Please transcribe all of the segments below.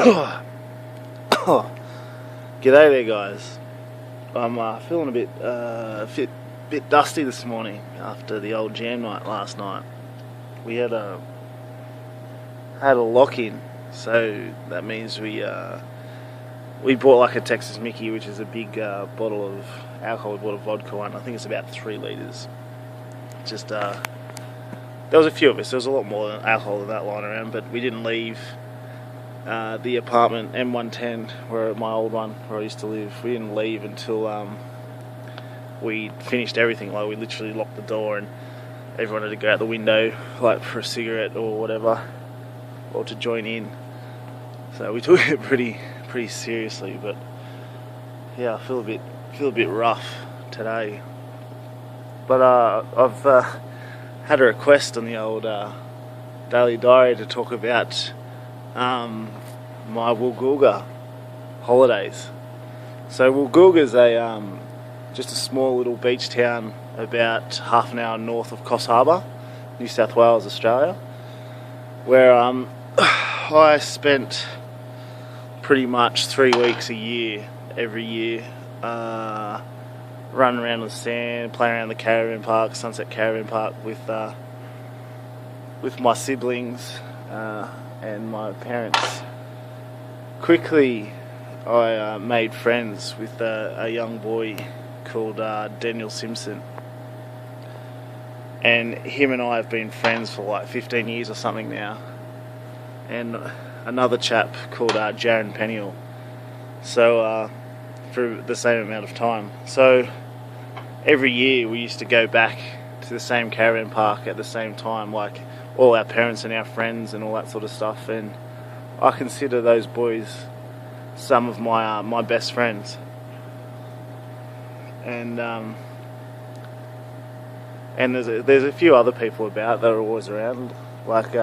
G'day there, guys. I'm feeling a bit dusty this morning after the old jam night last night. We had a lock-in, so that means we bought like a Texas Mickey, which is a big bottle of alcohol. We bought a vodka one. I think it's about 3 litres. Just there was a few of us. There was a lot more alcohol than that lying around, but we didn't leave the apartment M110, where my old one, where I used to live. We didn't leave until we finished everything. Like, we literally locked the door and everyone had to go out the window, like for a cigarette or whatever, or to join in. So we took it pretty seriously. But yeah, I feel a bit rough today. But I've had a request on the old daily diary to talk about my Woolgoolga holidays. So Woolgoolga's just a small little beach town about half an hour north of Coffs Harbour, New South Wales, Australia, where I spent pretty much 3 weeks a year, every year, running around on the sand, playing around the caravan park, Sunset Caravan Park, with my siblings and my parents. Quickly, I made friends with a young boy called Daniel Simpson, and him and I have been friends for like 15 years or something now, and another chap called Jaron Peniel, so for the same amount of time. So every year we used to go back to the same caravan park at the same time, like all our parents and our friends and all that sort of stuff, and I consider those boys some of my best friends. And there's a few other people about that are always around, like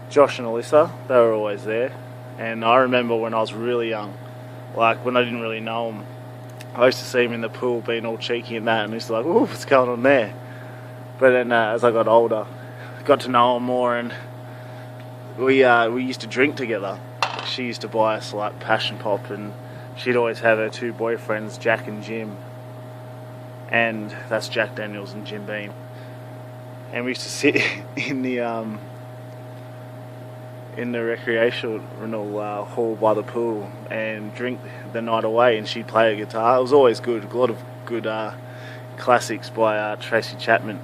Josh and Alyssa. They were always there. And I remember when I was really young, like when I didn't really know them, I used to see them in the pool being all cheeky and that, and I used to like, ooh, what's going on there? But then as I got older, got to know them more, and we used to drink together. She used to buy us like Passion Pop, and she'd always have her 2 boyfriends, Jack and Jim, and that's Jack Daniels and Jim Beam. And we used to sit in the recreational hall by the pool and drink the night away, and she'd play a guitar. It was always good. A lot of good classics by Tracy Chapman.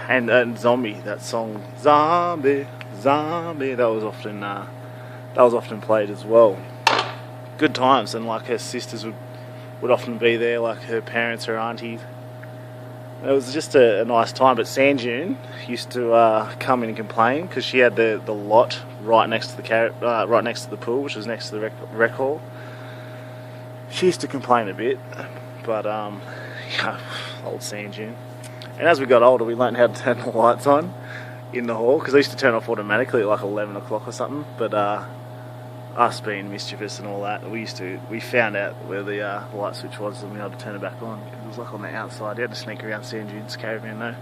And Zombie, that song Zombie, Zombie, that was often played as well. Good times. And like her sisters would often be there, like her parents, her aunties. It was just a nice time. But Sand Dune used to come in and complain because she had the lot right next to the pool, which was next to the rec hall. She used to complain a bit, but old Sand Dune. And as we got older, we learned how to turn the lights on in the hall, because they used to turn off automatically at like 11 o'clock or something. But us being mischievous and all that, we found out where the light switch was, and we had to turn it back on. It was like on the outside. You had to sneak around Sand Dune's caravan though.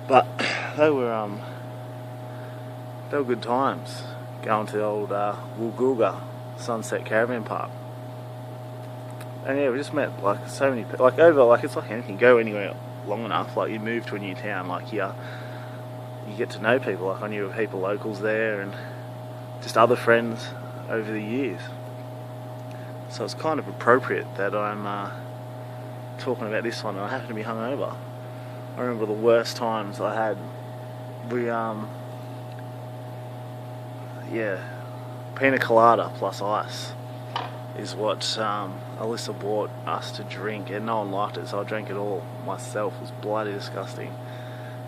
But they were good times going to the old Woolgoolga Sunset Caravan Park. And yeah, we just met like so many people. Like over, like it's like anything. Go anywhere long enough, like you move to a new town, like you get to know people. Like I knew people locals there, and just other friends over the years. So it's kind of appropriate that I'm talking about this one, and I happen to be hungover. I remember the worst times I had. Pina colada plus ice is what Alyssa bought us to drink, and no one liked it, so I drank it all myself. It was bloody disgusting,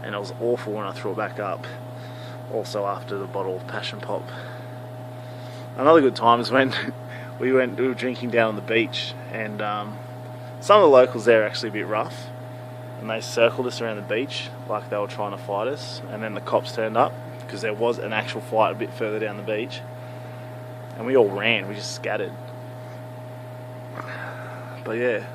and it was awful when I threw it back up. Also after the bottle of Passion Pop. Another good time is when we were drinking down on the beach, and some of the locals there are actually a bit rough, and they circled us around the beach like they were trying to fight us, and then the cops turned up because there was an actual fight a bit further down the beach, and we all ran. We just scattered. But yeah,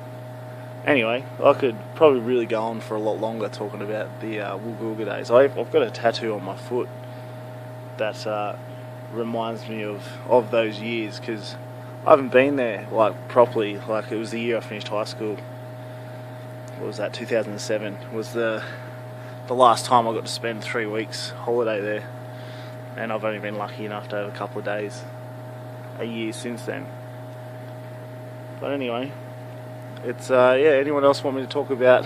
anyway, I could probably really go on for a lot longer talking about the Woolgoolga days. I've got a tattoo on my foot that reminds me of those years, because I haven't been there like properly. Like, it was the year I finished high school. What was that? 2007 was the last time I got to spend 3 weeks holiday there, and I've only been lucky enough to have a couple of days a year since then. But anyway, it's anyone else want me to talk about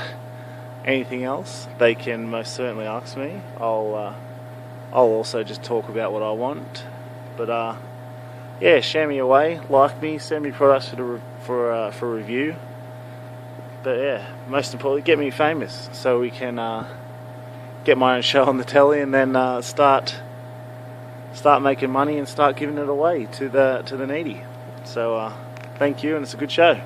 anything else, they can most certainly ask me. I'll also just talk about what I want. But share me away, like me, send me products for review. But yeah, most importantly, get me famous so we can get my own show on the telly, and then start making money and start giving it away to the needy. So thank you, and it's a good show.